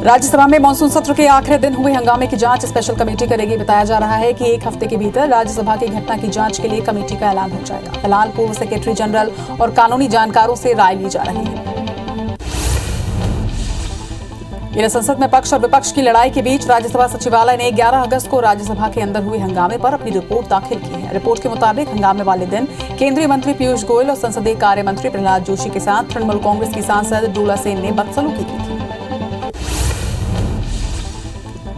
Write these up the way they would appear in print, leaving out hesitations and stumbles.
राज्यसभा में मानसून सत्र के आखिरी दिन हुए हंगामे की जांच स्पेशल कमेटी करेगी। बताया जा रहा है कि एक हफ्ते के भीतर राज्यसभा की घटना की जांच के लिए कमेटी का ऐलान हो जाएगा। फिलहाल पूर्व सेक्रेटरी जनरल और कानूनी जानकारों से राय ली जा रही है। इधर संसद में पक्ष और विपक्ष की लड़ाई के बीच राज्यसभा सचिवालय ने 11 अगस्त को राज्यसभा के अंदर हुए हंगामे पर अपनी रिपोर्ट दाखिल की है। रिपोर्ट के मुताबिक हंगामे वाले दिन केंद्रीय मंत्री पीयूष गोयल और संसदीय कार्य मंत्री प्रहलाद जोशी के साथ तृणमूल कांग्रेस की सांसद डोला सेन ने बदसलूकी की थी।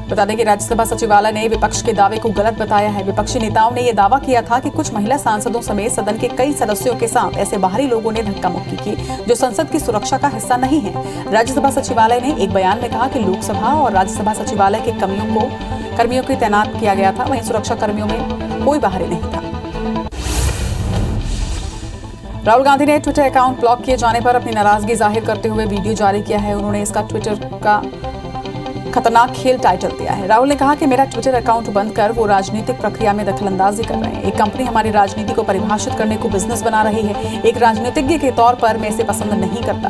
बता दें कि राज्यसभा सचिवालय ने विपक्ष के दावे को गलत बताया है। विपक्षी नेताओं ने यह दावा किया था कि कुछ महिला सांसदों समेत सदन के कई सदस्यों के साथ ऐसे बाहरी लोगों ने धक्का मुक्की की जो संसद की सुरक्षा का हिस्सा नहीं है। राज्यसभा सचिवालय ने एक बयान में कहा कि लोकसभा और राज्यसभा सचिवालय के कर्मियों को तैनात किया गया था, वहीं सुरक्षा कर्मियों में कोई बाहरी नहीं था। राहुल गांधी ने ट्विटर अकाउंट ब्लॉक किए जाने पर अपनी नाराजगी जाहिर करते हुए वीडियो जारी किया है। उन्होंने इसका ट्विटर का खतरनाक खेल टाइटल दिया है। राहुल ने कहा कि मेरा ट्विटर अकाउंट बंद कर वो राजनीतिक प्रक्रिया में दखलंदाजी कर रहे हैं। एक कंपनी हमारी राजनीति को परिभाषित करने को बिजनेस बना रही है। एक राजनीतिज्ञ के तौर पर मैं इसे पसंद नहीं करता।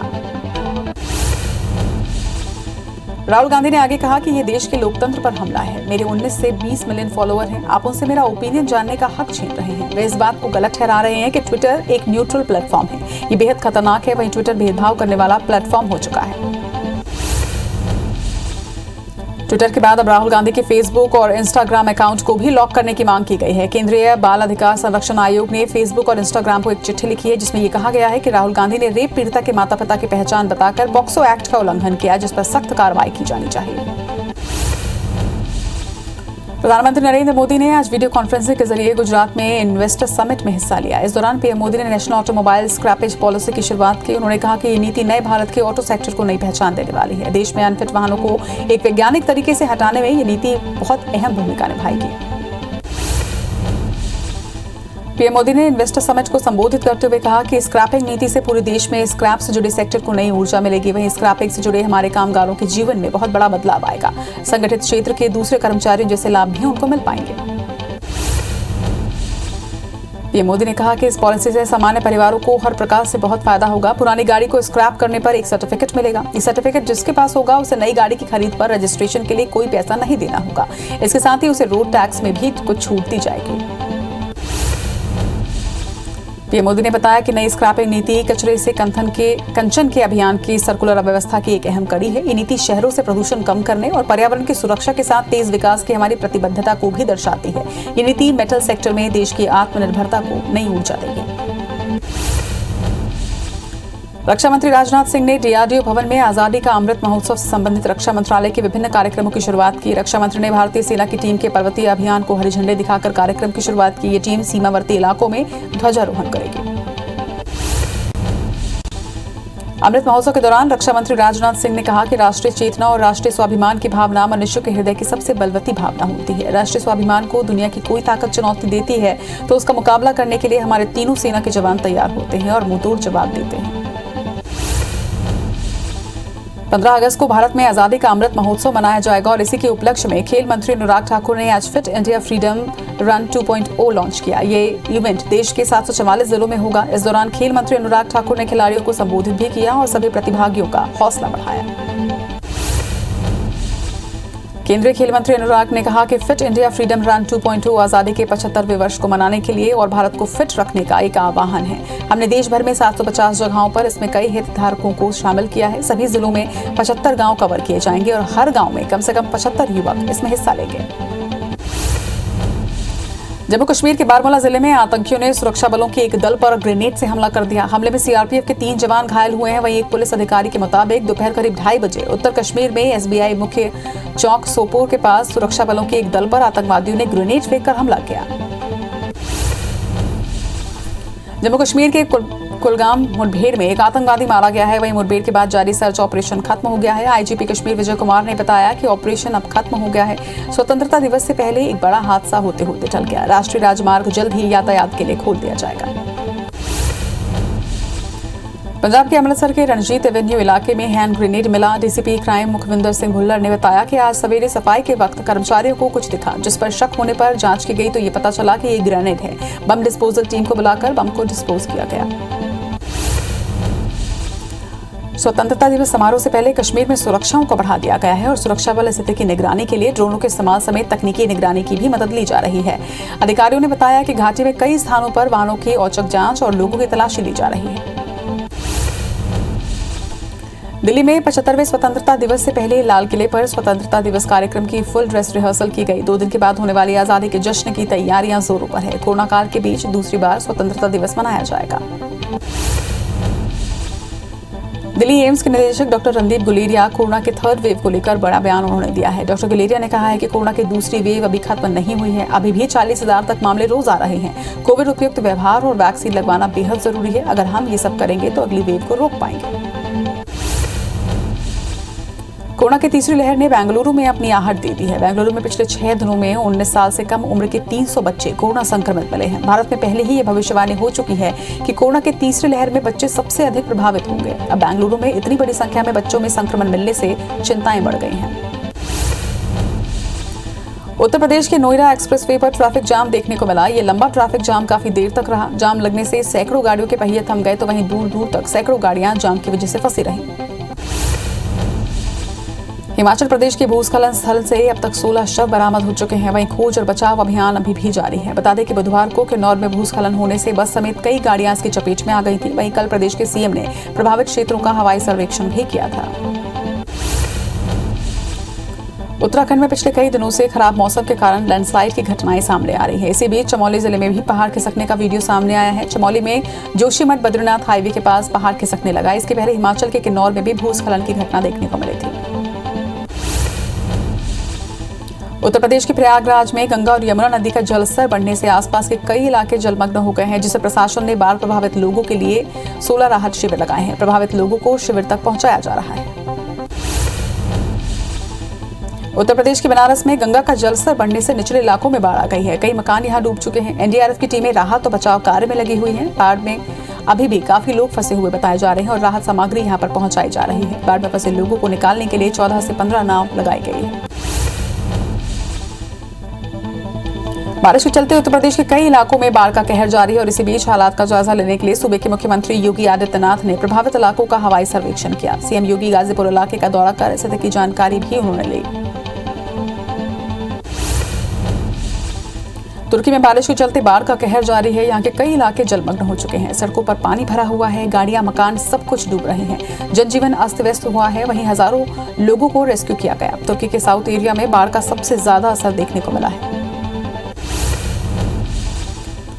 राहुल गांधी ने आगे कहा कि ये देश के लोकतंत्र पर हमला है। मेरे 19 से 20 मिलियन फॉलोअर हैं। आप उनसे मेरा ओपिनियन जानने का हक छीन रहे हैं। वे इस बात को गलत ठहरा रहे हैं कि ट्विटर एक न्यूट्रल प्लेटफॉर्म है। ये बेहद खतरनाक है। वहीं ट्विटर भेदभाव करने वाला प्लेटफॉर्म हो चुका है। ट्विटर के बाद अब राहुल गांधी के फेसबुक और इंस्टाग्राम अकाउंट को भी लॉक करने की मांग की गई है। केंद्रीय बाल अधिकार संरक्षण आयोग ने फेसबुक और इंस्टाग्राम को एक चिट्ठी लिखी है जिसमें यह कहा गया है कि राहुल गांधी ने रेप पीड़िता के माता पिता की पहचान बताकर पॉक्सो एक्ट का उल्लंघन किया, जिस पर सख्त कार्रवाई की जानी चाहिए। प्रधानमंत्री नरेंद्र मोदी ने आज वीडियो कॉन्फ्रेंसिंग के जरिए गुजरात में इन्वेस्टर समिट में हिस्सा लिया। इस दौरान पीएम मोदी ने नेशनल ऑटोमोबाइल स्क्रैपेज पॉलिसी की शुरुआत की। उन्होंने कहा कि ये नीति नए भारत के ऑटो सेक्टर को नई पहचान देने वाली है। देश में अनफिट वाहनों को एक वैज्ञानिक तरीके से हटाने में ये नीति बहुत अहम भूमिका निभाएगी। पीएम मोदी ने इन्वेस्टर समिट को संबोधित करते हुए कहा कि स्क्रैपिंग नीति से पूरे देश में स्क्रैप से जुड़े सेक्टर को नई ऊर्जा मिलेगी। वहीं स्क्रैपिंग से जुड़े हमारे कामगारों के जीवन में बहुत बड़ा बदलाव आएगा। संगठित क्षेत्र के दूसरे कर्मचारियों जैसे लाभ भी उनको मिल पाएंगे। पीएम मोदी ने कहा कि इस पॉलिसी से सामान्य परिवारों को हर प्रकार से बहुत फायदा होगा। पुरानी गाड़ी को स्क्रैप करने पर एक सर्टिफिकेट मिलेगा। ये सर्टिफिकेट जिसके पास होगा उसे नई गाड़ी की खरीद पर रजिस्ट्रेशन के लिए कोई पैसा नहीं देना होगा। इसके साथ ही उसे रोड टैक्स में भी कुछ छूट दी जाएगी। पीएम मोदी ने बताया कि नई स्क्रैपिंग नीति कचरे से कंचन के अभियान की सर्कुलर अव्यवस्था की एक अहम कड़ी है। ये नीति शहरों से प्रदूषण कम करने और पर्यावरण की सुरक्षा के साथ तेज विकास की हमारी प्रतिबद्धता को भी दर्शाती है। ये नीति मेटल सेक्टर में देश की आत्मनिर्भरता को नई ऊर्जा देगी। रक्षा मंत्री राजनाथ सिंह ने डीआरडीओ भवन में आजादी का अमृत महोत्सव से संबंधित रक्षा मंत्रालय के विभिन्न कार्यक्रमों की शुरुआत की। रक्षा मंत्री ने भारतीय सेना की टीम के पर्वतीय अभियान को हरी झंडी दिखाकर कार्यक्रम की शुरुआत की। ये टीम सीमावर्ती इलाकों में ध्वजारोहण करेगी। अमृत महोत्सव के दौरान रक्षा मंत्री राजनाथ सिंह ने कहा कि राष्ट्रीय चेतना और राष्ट्रीय स्वाभिमान की भावना मनुष्य के हृदय की सबसे बलवती भावना होती है। राष्ट्रीय स्वाभिमान को दुनिया की कोई ताकत चुनौती देती है तो उसका मुकाबला करने के लिए हमारे तीनों सेना के जवान तैयार होते हैं और मुंहतोड़ जवाब देते हैं। 15 अगस्त को भारत में आजादी का अमृत महोत्सव मनाया जाएगा और इसी के उपलक्ष्य में खेल मंत्री अनुराग ठाकुर ने आज fit India freedom run 2.0 launch किया। ये इवेंट देश के 744 जिलों में होगा। इस दौरान खेल मंत्री अनुराग ठाकुर ने खिलाड़ियों को संबोधित भी किया और सभी प्रतिभागियों का हौसला बढ़ाया। केंद्रीय खेल मंत्री अनुराग ने कहा कि फिट इंडिया फ्रीडम रन 2.0 आजादी के 75वें वर्ष को मनाने के लिए और भारत को फिट रखने का एक आह्वान है। हमने देश भर में 750 जगहों पर इसमें कई हितधारकों को शामिल किया है। सभी जिलों में 75 गांव कवर किए जाएंगे और हर गांव में कम से कम 75 युवक इसमें हिस्सा लेंगे। जम्मू कश्मीर के बारामूला जिले में आतंकियों ने सुरक्षा बलों के एक दल पर ग्रेनेड से हमला कर दिया। हमले में सीआरपीएफ के 3 जवान घायल हुए हैं। वहीं एक पुलिस अधिकारी के मुताबिक दोपहर करीब 2:30 बजे उत्तर कश्मीर में एसबीआई मुख्य चौक सोपोर के पास सुरक्षा बलों के एक दल पर आतंकवादियों ने ग्रेनेड फेंककर हमला किया। जम्मू कश्मीर के कुलगाम मुठभेड़ में एक आतंकवादी मारा गया है। वहीं मुठभेड़ के बाद जारी सर्च ऑपरेशन खत्म हो गया है। आईजीपी कश्मीर विजय कुमार ने बताया कि ऑपरेशन अब खत्म हो गया है। स्वतंत्रता दिवस से पहले एक बड़ा हादसा होते होते टल गया। राष्ट्रीय राजमार्ग जल्द ही यातायात के लिए खोल दिया जाएगा। पंजाब के अमृतसर के रणजीत एवेन्यू इलाके में हैंड ग्रेनेड मिला। डीसीपी क्राइम मुखविंदर सिंह भुल्लर ने बताया कि आज सवेरे सफाई के वक्त कर्मचारियों को कुछ दिखा, जिस पर शक होने पर जांच की गई तो ये पता चला कि ये ग्रेनेड है। बम डिस्पोजल टीम को बुलाकर बम को डिस्पोज किया गया। स्वतंत्रता दिवस समारोह से पहले कश्मीर में सुरक्षाओं को बढ़ा दिया गया है और सुरक्षा बल स्थिति की निगरानी के लिए ड्रोनों के इस्तेमाल समेत तकनीकी निगरानी की भी मदद ली जा रही है। अधिकारियों ने बताया कि घाटी में कई स्थानों पर वाहनों की औचक जांच और लोगों की तलाशी ली जा रही है। दिल्ली में 75वें स्वतंत्रता दिवस से पहले लाल किले पर स्वतंत्रता दिवस कार्यक्रम की फुल ड्रेस रिहर्सल की गई। 2 दिन के बाद होने वाली आजादी के जश्न की तैयारियां जोरों पर है। कोरोना काल के बीच दूसरी बार स्वतंत्रता दिवस मनाया जाएगा। दिल्ली एम्स के निदेशक डॉक्टर रणदीप गुलेरिया कोरोना के 3rd वेव को लेकर बड़ा बयान उन्होंने दिया है। डॉक्टर गुलेरिया ने कहा है कि कोरोना की दूसरी वेव अभी खत्म नहीं हुई है। अभी भी 40,000 तक मामले रोज आ रहे हैं। कोविड उपयुक्त व्यवहार और वैक्सीन लगवाना बेहद जरूरी है। अगर हम ये सब करेंगे तो अगली वेव को रोक पाएंगे। कोरोना की तीसरी लहर ने बेंगलुरु में अपनी आहट दे दी है। बेंगलुरु में पिछले 6 दिनों में 19 साल से कम उम्र के 300 बच्चे कोरोना संक्रमित मिले हैं। भारत में पहले ही ये भविष्यवाणी हो चुकी है कि कोरोना के तीसरी लहर में बच्चे सबसे अधिक प्रभावित होंगे। अब बेंगलुरु में इतनी बड़ी संख्या में बच्चों में संक्रमण मिलने से चिंताएं बढ़ गई हैं। उत्तर प्रदेश के नोएडा एक्सप्रेसवे पर ट्रैफिक जाम देखने को मिला। ये लंबा ट्रैफिक जाम काफी देर तक रहा। जाम लगने से सैकड़ों गाड़ियों के पहिए थम गए तो वहीं दूर दूर तक सैकड़ों गाड़ियां जाम की वजह से फंसी रहीं। हिमाचल प्रदेश के भूस्खलन स्थल से अब तक 16 शव बरामद हो चुके हैं। वहीं खोज और बचाव अभियान अभी भी जारी है। बता दें कि बुधवार को किन्नौर में भूस्खलन होने से बस समेत कई गाड़ियां इसकी चपेट में आ गई थी। वहीं कल प्रदेश के सीएम ने प्रभावित क्षेत्रों का हवाई सर्वेक्षण भी किया था। उत्तराखंड में पिछले कई दिनों से खराब मौसम के कारण लैंडस्लाइड की घटनाएं सामने आ रही है। इसी बीच चमोली जिले में भी पहाड़ खिसकने का वीडियो सामने आया है। चमोली में जोशीमठ बद्रीनाथ हाईवे के पास पहाड़ खिसकने लगा। इसके पहले हिमाचल के किन्नौर में भी भूस्खलन की घटना देखने को मिली थी। उत्तर प्रदेश के प्रयागराज में गंगा और यमुना नदी का जलस्तर बढ़ने से आसपास के कई इलाके जलमग्न हो गए हैं, जिससे प्रशासन ने बाढ़ प्रभावित लोगों के लिए 16 राहत शिविर लगाए हैं। प्रभावित लोगों को शिविर तक पहुंचाया जा रहा है। उत्तर प्रदेश के बनारस में गंगा का जलस्तर बढ़ने से निचले इलाकों में बाढ़ आ गई है। कई मकान यहां डूब चुके हैं। एनडीआरएफ की टीमें राहत और बचाव कार्य में लगी हुई हैं। बाढ़ में अभी भी काफी लोग फंसे हुए बताए जा रहे हैं और राहत सामग्री यहां पर पहुंचाई जा रही है। बाढ़ में फंसे लोगों को निकालने के लिए 14 से 15 नाव लगाई गई है। बारिश के चलते उत्तर प्रदेश के कई इलाकों में बाढ़ का कहर जारी है और इसी बीच हालात का जायजा लेने के लिए सूबे के मुख्यमंत्री योगी आदित्यनाथ ने प्रभावित इलाकों का हवाई सर्वेक्षण किया। सीएम योगी गाजीपुर इलाके का दौरा कर स्थिति की जानकारी भी उन्होंने ली। तुर्की में बारिश के चलते बाढ़ का कहर जारी है। यहाँ के कई इलाके जलमग्न हो चुके हैं। सड़कों पर पानी भरा हुआ है। गाड़ियां, मकान सब कुछ डूब रहे हैं। जनजीवन अस्त व्यस्त हुआ है। वहीं हजारों लोगों को रेस्क्यू किया गया। तुर्की के साउथ एरिया में बाढ़ का सबसे ज्यादा असर देखने को मिला है।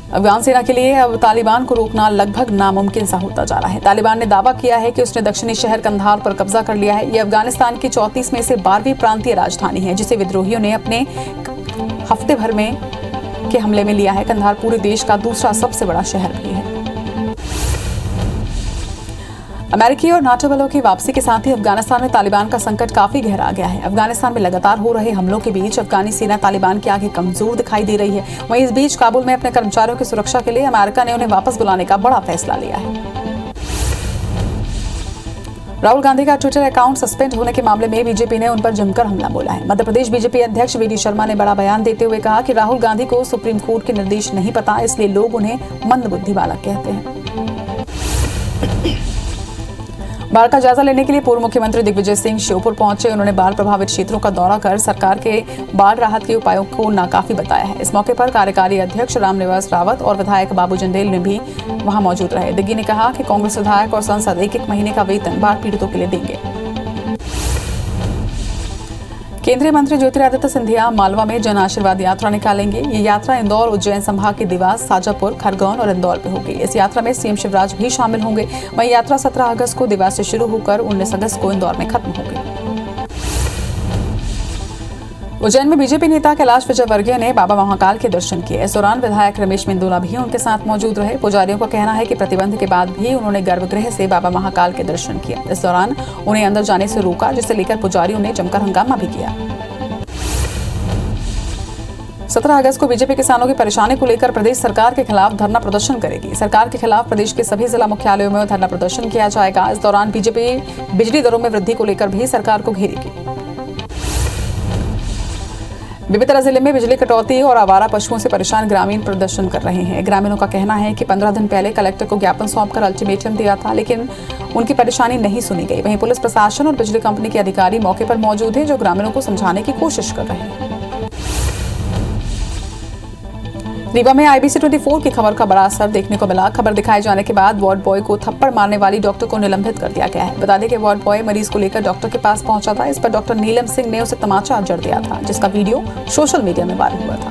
अफगान सेना के लिए अब तालिबान को रोकना लगभग नामुमकिन सा होता जा रहा है। तालिबान ने दावा किया है कि उसने दक्षिणी शहर कंधार पर कब्जा कर लिया है। यह अफगानिस्तान की 34 में से 12वीं प्रांतीय राजधानी है, जिसे विद्रोहियों ने अपने हफ्ते भर में के हमले में लिया है। कंधार पूरे देश का दूसरा सबसे बड़ा शहर भी है। अमेरिकी और नाटो बलों की वापसी के साथ ही अफगानिस्तान में तालिबान का संकट काफी गहरा गया है। अफगानिस्तान में लगातार हो रहे हमलों के बीच अफगानी सेना तालिबान के आगे कमजोर दिखाई दे रही है। वहीं इस बीच काबुल में अपने कर्मचारियों की सुरक्षा के लिए अमेरिका ने उन्हें वापस बुलाने का बड़ा फैसला लिया है। राहुल गांधी का ट्विटर अकाउंट सस्पेंड होने के मामले में बीजेपी ने उन पर जमकर हमला बोला है। मध्य प्रदेश बीजेपी अध्यक्ष वीडी शर्मा ने बड़ा बयान देते हुए कहा कि राहुल गांधी को सुप्रीम कोर्ट के निर्देश नहीं पता, इसलिए लोग उन्हें मंदबुद्धि बालक कहते हैं। बाढ़ का जायजा लेने के लिए पूर्व मुख्यमंत्री दिग्विजय सिंह श्योपुर पहुंचे। उन्होंने बाढ़ प्रभावित क्षेत्रों का दौरा कर सरकार के बाढ़ राहत के उपायों को नाकाफी बताया है। इस मौके पर कार्यकारी अध्यक्ष रामनिवास रावत और विधायक बाबू जंडेल ने भी वहां मौजूद रहे। दिग्गी ने कहा कि कांग्रेस विधायक और सांसद 1-1 महीने का वेतन बाढ़ पीड़ितों के लिए देंगे। केंद्रीय मंत्री ज्योतिरादित्य सिंधिया मालवा में जन आशीर्वाद यात्रा निकालेंगे। ये यात्रा इंदौर, उज्जैन संभाग के देवास, शाजापुर, खरगोन और इंदौर पे होगी। इस यात्रा में सीएम शिवराज भी शामिल होंगे। वहीं यात्रा 17 अगस्त को देवास से शुरू होकर 19 अगस्त को इंदौर में खत्म होगी। उज्जैन में बीजेपी नेता कैलाश विजयवर्गीय ने बाबा महाकाल के दर्शन किए। इस दौरान विधायक रमेश मेंदोला भी उनके साथ मौजूद रहे। पुजारियों का कहना है कि प्रतिबंध के बाद भी उन्होंने गर्भगृह से बाबा महाकाल के दर्शन किए। इस दौरान उन्हें अंदर जाने से रोका, जिसे लेकर पुजारियों ने जमकर हंगामा भी किया। 17 अगस्त को बीजेपी किसानों की परेशानी को लेकर प्रदेश सरकार के खिलाफ धरना प्रदर्शन करेगी। सरकार के खिलाफ प्रदेश के सभी जिला मुख्यालयों में धरना प्रदर्शन किया जाएगा। इस दौरान बीजेपी बिजली दरों में वृद्धि को लेकर भी सरकार को घेरेगी। बेमेतरा जिले में बिजली कटौती और आवारा पशुओं से परेशान ग्रामीण प्रदर्शन कर रहे हैं। ग्रामीणों का कहना है कि 15 दिन पहले कलेक्टर को ज्ञापन सौंपकर अल्टीमेटम दिया था, लेकिन उनकी परेशानी नहीं सुनी गई। वहीं पुलिस प्रशासन और बिजली कंपनी के अधिकारी मौके पर मौजूद हैं, जो ग्रामीणों को समझाने की कोशिश कर रहे हैं। रीवा में IBC 24 की खबर का बड़ा असर देखने को मिला। खबर दिखाए जाने के बाद वार्ड बॉय को थप्पड़ मारने वाली डॉक्टर को निलंबित कर दिया गया है। बता दें कि वार्ड बॉय मरीज को लेकर डॉक्टर के पास पहुंचा था। इस पर डॉक्टर नीलम सिंह ने उसे तमाचा जड़ दिया था, जिसका वीडियो सोशल मीडिया में वायरल हुआ था।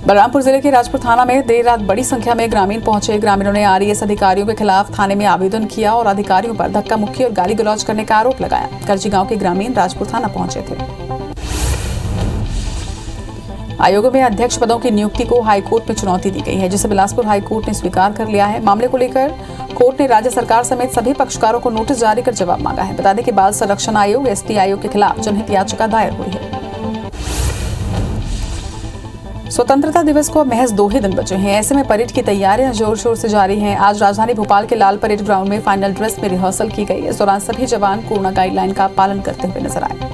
बलरामपुर जिले के राजपुर थाना में देर रात बड़ी संख्या में ग्रामीण पहुंचे। ग्रामीणों ने RES अधिकारियों के खिलाफ थाने में आवेदन किया और अधिकारियों पर धक्का मुक्की और गाली गलौज करने का आरोप लगाया। करजी गांव के ग्रामीण राजपुर थाना पहुंचे थे। आयोगों में अध्यक्ष पदों की नियुक्ति को हाईकोर्ट में चुनौती दी गई है, जिसे बिलासपुर हाईकोर्ट ने स्वीकार कर लिया है। मामले को लेकर कोर्ट ने राज्य सरकार समेत सभी पक्षकारों को नोटिस जारी कर जवाब मांगा है। बता दें कि बाल संरक्षण आयोग ST आयोग के खिलाफ जनहित याचिका दायर हुई है। स्वतंत्रता दिवस को महज 2 ही दिन बचे हैं। ऐसे में परेड की तैयारियां जोर शोर से जारी हैं। आज राजधानी भोपाल के लाल परेड ग्राउंड में फाइनल ड्रेस में रिहर्सल की गई। इस दौरान सभी जवान कोरोना गाइडलाइन का पालन करते हुए नजर आए।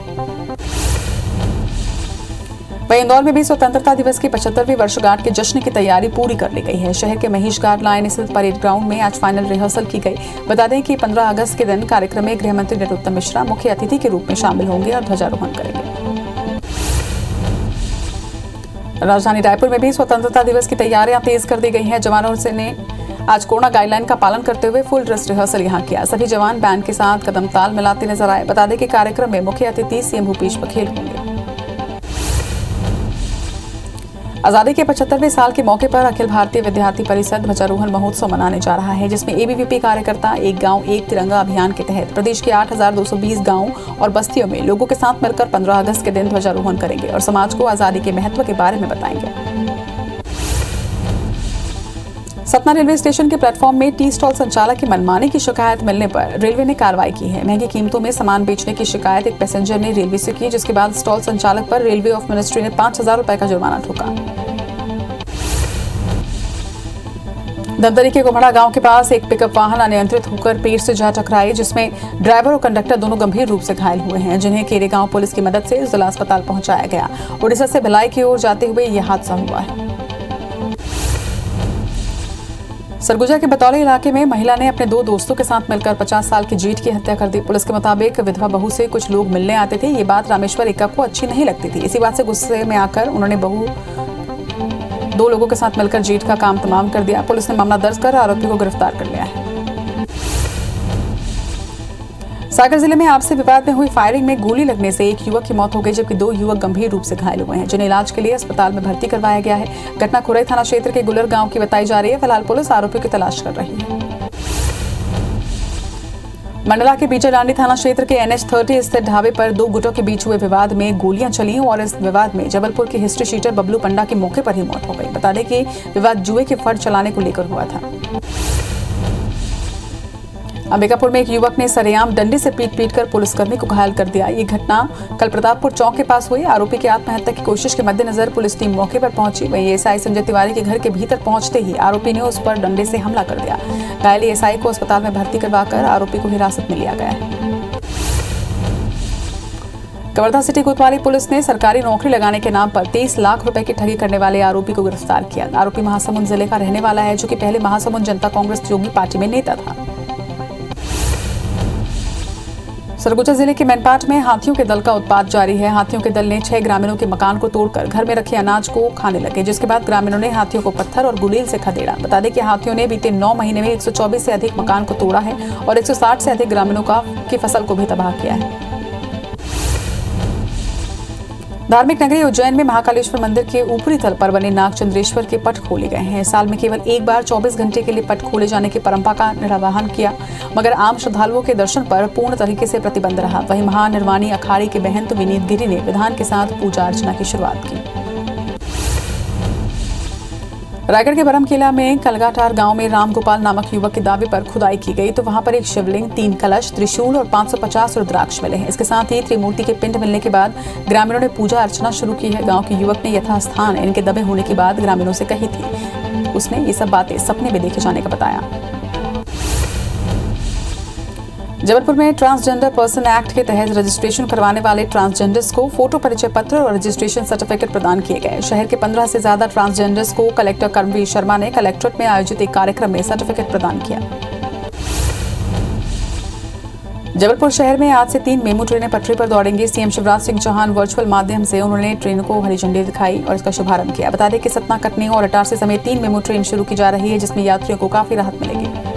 वहीं इंदौर में भी स्वतंत्रता दिवस की 75वीं वर्षगांठ के जश्न की तैयारी पूरी कर ली गई है। शहर के महेश गार्ड लाइन स्थित परेड ग्राउंड में आज फाइनल रिहर्सल की गई। बता दें कि 15 अगस्त के दिन कार्यक्रम में गृह मंत्री नरोत्तम मिश्रा मुख्य अतिथि के रूप में शामिल होंगे और ध्वजारोहण करेंगे। राजधानी रायपुर में भी स्वतंत्रता दिवस की तैयारियां तेज कर दी गई हैं। जवानों ने आज कोरोना गाइडलाइन का पालन करते हुए फुल ड्रेस रिहर्सल यहां किया। सभी जवान बैंड के साथ कदम ताल मिलाते नजर आए। बता दें कि कार्यक्रम में मुख्य अतिथि CM भूपेश बघेल होंगे। आजादी के 75वें साल के मौके पर अखिल भारतीय विद्यार्थी परिषद ध्वजारोहण महोत्सव मनाने जा रहा है, जिसमें ABVP कार्यकर्ता एक गांव एक तिरंगा अभियान के तहत प्रदेश के 8220 गांवों और बस्तियों में लोगों के साथ मिलकर 15 अगस्त के दिन ध्वजारोहण करेंगे और समाज को आजादी के महत्व के बारे में बताएंगे। सतना रेलवे स्टेशन के प्लेटफॉर्म में टी स्टॉल संचालक की मनमानी की शिकायत मिलने पर रेलवे ने कार्रवाई की है। महंगी कीमतों में सामान बेचने की शिकायत एक पैसेंजर ने रेलवे से की, जिसके बाद स्टॉल संचालक पर रेलवे ऑफ मिनिस्ट्री ने 5000 रुपए का जुर्माना ठोका। धमतरी के गोमड़ा गांव के पास एक पिकअप वाहन अनियंत्रित होकर पेड़ से जा टकराई, जिसमें ड्राइवर और कंडक्टर दोनों गंभीर रूप से घायल हुए हैं, जिन्हें केरे गांव पुलिस की मदद से जिला अस्पताल पहुंचाया गया। उड़ीसा से भिलाई की ओर जाते हुए यह हादसा हुआ है। सरगुजा के बतौली इलाके में महिला ने अपने 2 दोस्तों के साथ मिलकर 50 साल की जेठ की हत्या कर दी। पुलिस के मुताबिक विधवा बहू से कुछ लोग मिलने आते थे। ये बात रामेश्वर इक्का को अच्छी नहीं लगती थी। इसी बात से गुस्से में आकर उन्होंने 2 लोगों के साथ मिलकर जेठ का काम तमाम कर दिया। पुलिस ने मामला दर्ज कर आरोपी को गिरफ्तार कर लिया है। सागर जिले में आपसी विवाद में हुई फायरिंग में गोली लगने से एक युवक की मौत हो गई, जबकि 2 युवक गंभीर रूप से घायल हुए हैं, जिन्हें इलाज के लिए अस्पताल में भर्ती करवाया गया है। घटना खुरई थाना क्षेत्र के गुलर गांव की बताई जा रही है। फिलहाल पुलिस आरोपियों की तलाश कर रही है। मंडला के बीजाडांडी थाना क्षेत्र के NH30 स्थित ढाबे पर 2 गुटों के बीच हुए विवाद में गोलियां चली और इस विवाद में जबलपुर के हिस्ट्री शीटर बबलू पंडा की मौके पर ही मौत हो गई। बता दें कि विवाद जुए के फंड चलाने को लेकर हुआ था। अंबिकापुर में एक युवक ने सरेआम डंडे से पीट कर पुलिसकर्मी को घायल कर दिया। ये घटना कल प्रतापपुर चौक के पास हुई। आरोपी की आत्महत्या की कोशिश के मद्देनजर पुलिस टीम मौके पर पहुंची। वहीं SI संजय तिवारी के घर के भीतर पहुंचते ही आरोपी ने उस पर डंडे से हमला कर दिया। घायल SI को अस्पताल में भर्ती करवाकर आरोपी को हिरासत में लिया गया है। कवर्धा सिटी कोतवाली पुलिस ने सरकारी नौकरी लगाने के नाम पर 23 लाख रुपए की ठगी करने वाले आरोपी को गिरफ्तार किया। आरोपी महासमुंद जिले का रहने वाला है, जो कि पहले महासमुंद जनता कांग्रेस जोगी पार्टी में नेता था। सरगुजा जिले के मैनपाट में हाथियों के दल का उत्पात जारी है। हाथियों के दल ने 6 ग्रामीणों के मकान को तोड़कर घर में रखे अनाज को खाने लगे, जिसके बाद ग्रामीणों ने हाथियों को पत्थर और गुलेल से खदेड़ा। बता दें कि हाथियों ने बीते 9 महीने में 124 से अधिक मकान को तोड़ा है और 160 से अधिक ग्रामीणों की फसल को भी तबाह किया है। धार्मिक नगरी उज्जैन में महाकालेश्वर मंदिर के ऊपरी तल पर बने नागचंद्रेश्वर के पट खोले गए हैं। साल में केवल एक बार 24 घंटे के लिए पट खोले जाने की परंपरा का निर्वहन किया, मगर आम श्रद्धालुओं के दर्शन पर पूर्ण तरीके से प्रतिबंध रहा। वहीं महानिर्वाणी अखाड़े के महंत विनीत गिरी ने विधान के साथ पूजा अर्चना की शुरुआत की। रायगढ़ के बरमकेला में कलगाटार गांव में रामगोपाल नामक युवक के दावे पर खुदाई की गई, तो वहां पर एक शिवलिंग, 3 कलश, त्रिशूल और 550 रुद्राक्ष मिले हैं। इसके साथ ही त्रिमूर्ति के पिंड मिलने के बाद ग्रामीणों ने पूजा अर्चना शुरू की है। गांव के युवक ने यथास्थान इनके दबे होने की बात ग्रामीणों से कही थी। उसने ये सब बातें सपने में देखे जाने का बताया। जबलपुर में ट्रांसजेंडर पर्सन एक्ट के तहत रजिस्ट्रेशन करवाने वाले ट्रांसजेंडर्स को फोटो परिचय पत्र और रजिस्ट्रेशन सर्टिफिकेट प्रदान किए गए। शहर के 15 से ज्यादा ट्रांसजेंडर्स को कलेक्टर कर्मवीर शर्मा ने कलेक्ट्रेट में आयोजित एक कार्यक्रम में सर्टिफिकेट प्रदान किया। जबलपुर शहर में आज से 3 मेमू ट्रेनें पटरी पर दौड़ेंगी। सीएम शिवराज सिंह चौहान वर्चुअल माध्यम से उन्होंने ट्रेन को हरी झंडी दिखाई और इसका शुभारंभ किया। बता दें कि सतना, कटनी और इटारसी समेत 3 मेमू ट्रेन शुरू की जा रही है, जिसमें यात्रियों को काफी राहत मिलेगी।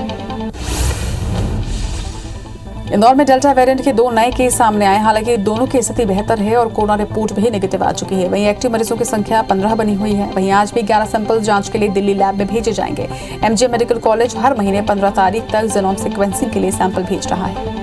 इंदौर में डेल्टा वेरिएंट के 2 नए केस सामने आए। हालांकि दोनों की स्थिति बेहतर है और कोरोना रिपोर्ट भी नेगेटिव आ चुकी है। वहीं एक्टिव मरीजों की संख्या 15 बनी हुई है। वहीं आज भी 11 सैंपल जांच के लिए दिल्ली लैब में भेजे जाएंगे। एमजे मेडिकल कॉलेज हर महीने 15 तारीख तक जीनोम सीक्वेंसिंग के लिए सैंपल भेज रहा है।